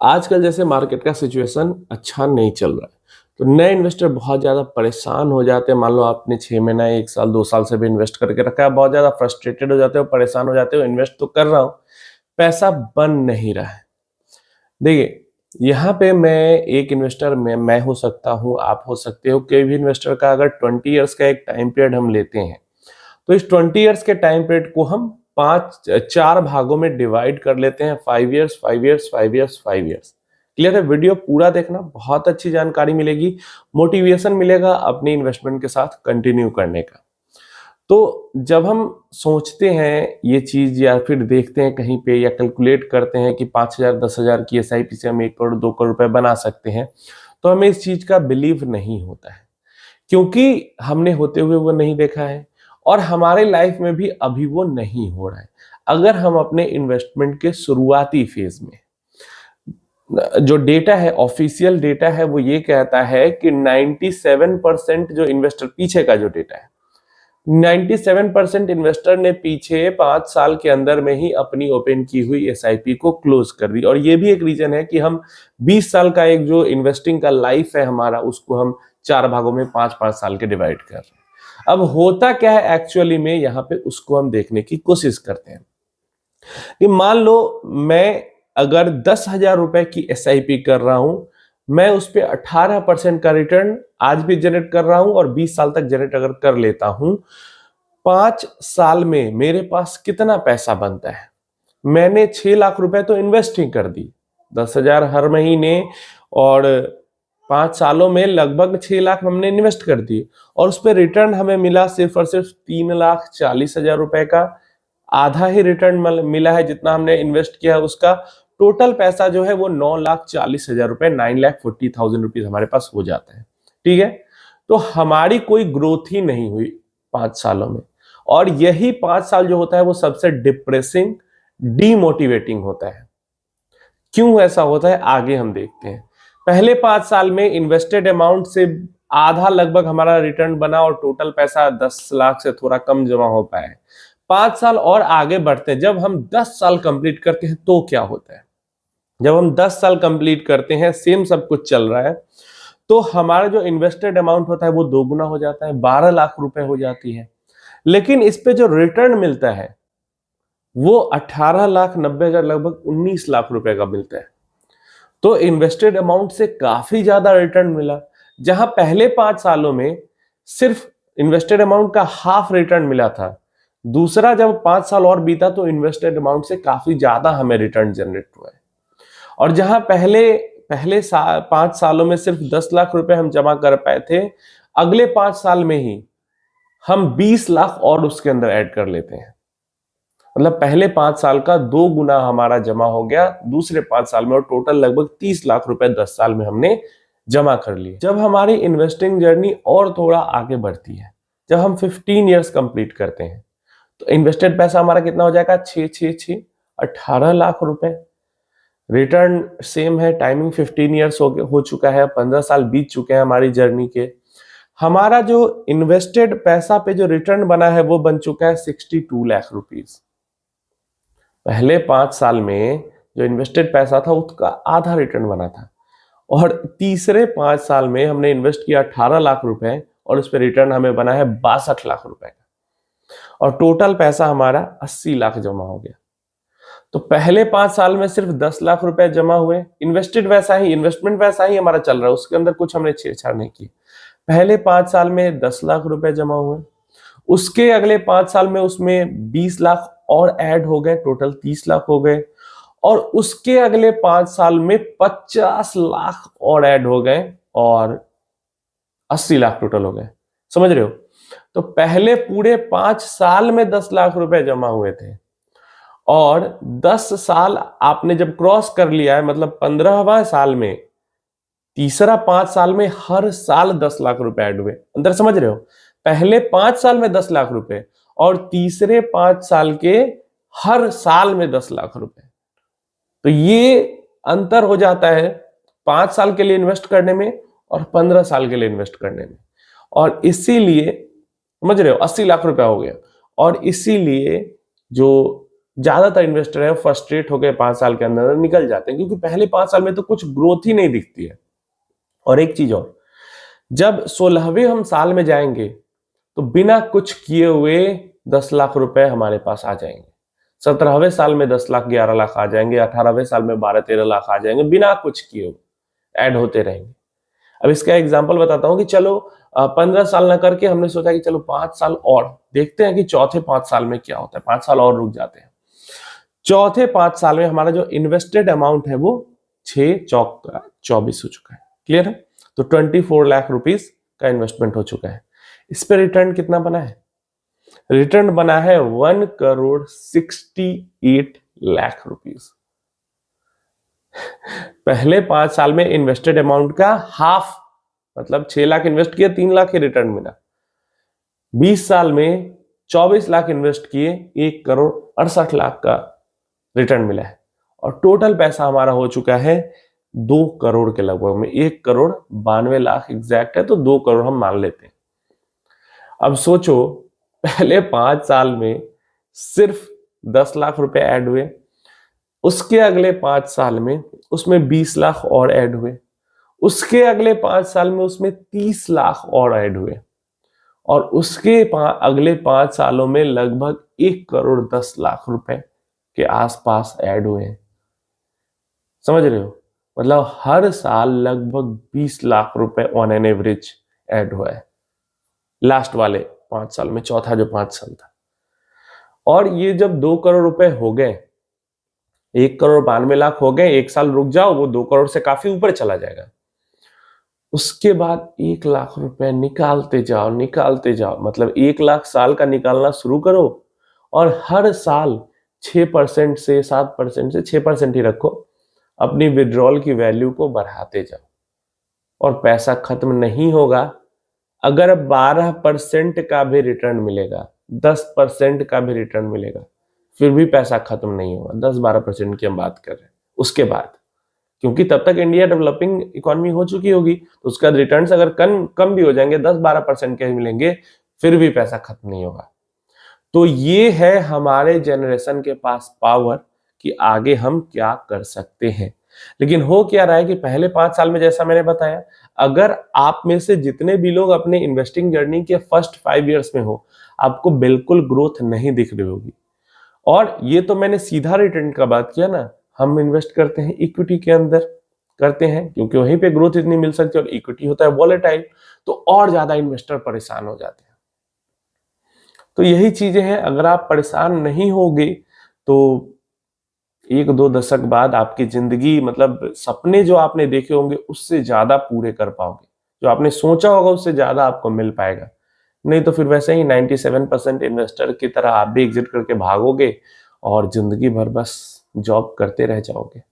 आजकल जैसे मार्केट का सिचुएशन अच्छा नहीं चल रहा है, तो नए इन्वेस्टर बहुत ज़्यादा परेशान हो जाते हैं। मान लो आपने 6 महीना, 1 साल, 2 साल से भी इन्वेस्ट करके रखा है, बहुत ज़्यादा फ्रस्ट्रेटेड हो जाते हो, परेशान हो जाते हो, इन्वेस्ट तो कर रहा हूँ, पैसा बन नहीं रहा है। देखिए, यहाँ पे मैं एक इन्वेस्टर मैं हो सकता हूँ, आप हो सकते हो, कोई भी इन्वेस्टर का अगर 20 इयर्स का एक टाइम पीरियड हम लेते हैं, तो इस 20 इयर्स के टाइम पीरियड को हम 4 भागों में डिवाइड कर लेते हैं। 5 years, 5 years, 5 years, 5 years. Clear है? वीडियो पूरा देखना, बहुत अच्छी जानकारी मिलेगी, मोटिवेशन मिलेगा अपनी इन्वेस्टमेंट के साथ कंटिन्यू करने का। तो जब हम सोचते हैं ये चीज या फिर देखते हैं कहीं पे या कैलकुलेट करते हैं कि 5,000 10,000 की एसआईपी से हम 1 करोड़ 2 करोड़ रुपए बना सकते हैं, तो हमें इस चीज का बिलीव नहीं होता है, क्योंकि हमने होते हुए वो नहीं देखा है और हमारे लाइफ में भी अभी वो नहीं हो रहा है। अगर हम अपने इन्वेस्टमेंट के शुरुआती फेज में, जो डेटा है, ऑफिशियल डेटा है, वो ये कहता है कि 97% जो इन्वेस्टर, पीछे का जो डेटा है, 97% इन्वेस्टर ने पीछे 5 साल के अंदर में ही अपनी ओपन की हुई एसआईपी को क्लोज कर दी। और ये भी एक रीजन है कि हम 20 साल का एक जो इन्वेस्टिंग का लाइफ है हमारा, उसको हम 4 भागों में 5-5 साल के डिवाइड कर रहे हैं। अब होता क्या है एक्चुअली में, यहाँ पे उसको हम देखने की कोशिश करते हैं कि मान लो मैं अगर 10,000 रुपए की एसआईपी कर रहा हूं, मैं उस पर 18% का रिटर्न आज भी जनरेट कर रहा हूं और 20 साल तक जनरेट अगर कर लेता हूं, 5 साल में मेरे पास कितना पैसा बनता है? मैंने 6 लाख रुपए तो इन्वेस्टिंग कर दी, 10,000 हर महीने, और 5 सालों में लगभग 6 लाख हमने इन्वेस्ट कर दिए और उस पर रिटर्न हमें मिला सिर्फ और सिर्फ 3,40,000 रुपए का। आधा ही रिटर्न मिला है जितना हमने इन्वेस्ट किया है उसका। टोटल पैसा जो है वो 9,40,000 रुपए, 9,40,000 रुपीज हमारे पास हो जाता है। ठीक है, तो हमारी कोई ग्रोथ ही नहीं हुई 5 सालों में। और यही 5 साल जो होता है वो सबसे डिप्रेसिंग, डीमोटिवेटिंग होता है। क्यों ऐसा होता है आगे हम देखते हैं। पहले 5 साल में इन्वेस्टेड अमाउंट से आधा लगभग हमारा रिटर्न बना और टोटल पैसा 10 लाख से थोड़ा कम जमा हो पाए। 5 साल और आगे बढ़ते हैं, जब हम 10 साल कंप्लीट करते हैं तो क्या होता है? जब हम 10 साल कंप्लीट करते हैं, सेम सब कुछ चल रहा है, तो हमारा जो इन्वेस्टेड अमाउंट होता है वो 2 गुना हो जाता है, 12 लाख रुपए हो जाती है। लेकिन इस पे जो रिटर्न मिलता है वो 18,90,000, लगभग 19 लाख रुपए का मिलता है। तो इन्वेस्टेड अमाउंट से काफी ज्यादा रिटर्न मिला। जहां पहले 5 सालों में सिर्फ इन्वेस्टेड अमाउंट का हाफ रिटर्न मिला था, दूसरा जब 5 साल और बीता तो इन्वेस्टेड अमाउंट से काफी ज्यादा हमें रिटर्न जनरेट हुआ है। और जहां पहले 5 सालों में सिर्फ 10 लाख रुपए हम जमा कर पाए थे, अगले 5 साल में ही हम 20 लाख और उसके अंदर ऐड कर लेते हैं। मतलब पहले 5 साल का 2 गुना हमारा जमा हो गया दूसरे 5 साल में, और टोटल लगभग 30 लाख रुपए 10 साल में हमने जमा कर लिए। जब हमारी इन्वेस्टिंग जर्नी और थोड़ा आगे बढ़ती है, जब हम 15 इयर्स कंप्लीट करते हैं, तो इन्वेस्टेड पैसा हमारा कितना हो जाएगा? 18 लाख रुपए। रिटर्न सेम है, टाइमिंग 15 इयर्स हो चुका है, 15 साल बीत चुके हैं हमारी जर्नी के। हमारा जो इन्वेस्टेड पैसा पे जो रिटर्न बना है वो बन चुका है 62 लाख रुपीज। पहले 5 साल में जो इन्वेस्टेड पैसा था उसका आधा रिटर्न बना था, और तीसरे 5 साल में हमने इन्वेस्ट किया 18 लाख रुपए और उस पर रिटर्न हमें बना है 62 लाख रुपए का, और टोटल पैसा हमारा 80 लाख जमा हो गया। तो पहले 5 साल में सिर्फ 10 लाख रुपए जमा हुए, इन्वेस्टेड वैसा ही, इन्वेस्टमेंट वैसा ही हमारा चल रहा है, उसके अंदर कुछ हमने छेड़छाड़ नहीं की। पहले 5 साल में 10 लाख रुपए जमा हुए, उसके अगले 5 साल में उसमें 20 लाख और ऐड हो गए, टोटल 30 लाख हो गए, और उसके अगले 5 साल में 50 लाख और ऐड हो गए और 80 लाख टोटल हो गए। समझ रहे हो? तो पहले पूरे 5 साल में 10 लाख रुपए जमा हुए थे, और 10 साल आपने जब क्रॉस कर लिया है, मतलब 15वां साल में, तीसरा 5 साल में हर साल 10 लाख रुपए ऐड हुए। अंदर समझ रहे हो? पहले 5 साल में 10 लाख रुपए और तीसरे 5 साल के हर साल में 10 लाख रुपए। तो ये अंतर हो जाता है 5 साल के लिए इन्वेस्ट करने में और 15 साल के लिए इन्वेस्ट करने में। और इसीलिए, समझ रहे हो, 80 लाख रुपया हो गया। और इसीलिए जो ज्यादातर इन्वेस्टर है फ्रस्ट्रेट होकर 5 साल के अंदर निकल जाते हैं, क्योंकि पहले 5 साल में तो कुछ ग्रोथ ही नहीं दिखती है। और एक चीज और, जब 16वें हम साल में जाएंगे तो बिना कुछ किए हुए 10 लाख रुपए हमारे पास आ जाएंगे। 17वें साल में 10 लाख 11 लाख आ जाएंगे, 18वें साल में 12-13 लाख आ जाएंगे, बिना कुछ किए हुए ऐड होते रहेंगे। अब इसका एग्जांपल बताता हूं कि चलो 15 साल ना करके हमने सोचा कि चलो 5 साल और देखते हैं कि चौथे 5 साल में क्या होता है। 5 साल और रुक जाते हैं। चौथे 5 साल में हमारा जो इन्वेस्टेड अमाउंट है वो 6 चौक 24 हो चुका है। क्लियर है? तो 24 लाख रुपीस का इन्वेस्टमेंट हो चुका है। इस पे रिटर्न कितना बना है? रिटर्न बना है 1,68 लाख रुपीस। पहले 5 साल में इन्वेस्टेड अमाउंट का हाफ, मतलब 6 लाख इन्वेस्ट किए 3 लाख ही रिटर्न मिला। 20 साल में 24 लाख इन्वेस्ट किए 1,68 लाख का रिटर्न मिला है। और टोटल पैसा हमारा हो चुका है 2 करोड़ के लगभग में, 1,92 लाख एग्जैक्ट है, तो 2 करोड़ हम मान लेते हैं। अब सोचो पहले 5 साल में सिर्फ 10 लाख रुपए ऐड हुए, उसके अगले 5 साल में उसमें 20 लाख और ऐड हुए, उसके अगले 5 साल में उसमें 30 लाख और ऐड हुए, और उसके अगले 5 सालों में लगभग 1,10 लाख रुपए के आसपास ऐड हुए हैं। समझ रहे हो? मतलब हर साल लगभग 20 लाख रुपए ऑन एन एवरेज ऐड हुआ है लास्ट वाले 5 साल में, चौथा जो 5 साल था। और ये जब 2 करोड़ रुपए हो गए, 1,92 लाख हो गए, 1 साल रुक जाओ, वो 2 करोड़ से काफी ऊपर चला जाएगा। उसके बाद 1 लाख रुपए निकालते जाओ निकालते जाओ, मतलब 1 लाख साल का निकालना शुरू करो, और हर साल 6% से 7% से 6% ही रखो, अपनी विड्रॉल की वैल्यू को बढ़ाते जाओ, और पैसा खत्म नहीं होगा। अगर 12% का भी रिटर्न मिलेगा, 10% का भी रिटर्न मिलेगा, फिर भी पैसा खत्म नहीं होगा। 10-12% की हम बात कर रहे हैं उसके बाद, क्योंकि तब तक इंडिया डेवलपिंग इकोनॉमी हो चुकी होगी, तो उसका रिटर्न्स अगर कम भी हो जाएंगे, 10-12% के ही मिलेंगे, फिर भी पैसा खत्म नहीं होगा। तो ये है हमारे जनरेशन के पास पावर कि आगे हम क्या कर सकते हैं। लेकिन हो क्या रहा है कि पहले 5 साल में, जैसा मैंने बताया, अगर आप में से जितने भी लोग अपने इन्वेस्टिंग जर्नी के फर्स्ट 5 इयर्स में हो, आपको बिल्कुल ग्रोथ नहीं दिख रही होगी। और ये तो मैंने सीधा रिटर्न का बात किया ना, हम इन्वेस्ट करते हैं इक्विटी के अंदर करते हैं, क्योंकि वहीं पे ग्रोथ इतनी मिल सकती है, और इक्विटी होता है वॉलेटाइल, तो और ज्यादा इन्वेस्टर परेशान हो जाते हैं। तो यही चीजें हैं, अगर आप परेशान नहीं होगे तो 1-2 दशक बाद आपकी जिंदगी, मतलब सपने जो आपने देखे होंगे उससे ज्यादा पूरे कर पाओगे, जो आपने सोचा होगा उससे ज्यादा आपको मिल पाएगा। नहीं तो फिर वैसे ही 97% इन्वेस्टर की तरह आप भी एग्जिट करके भागोगे और जिंदगी भर बस जॉब करते रह जाओगे।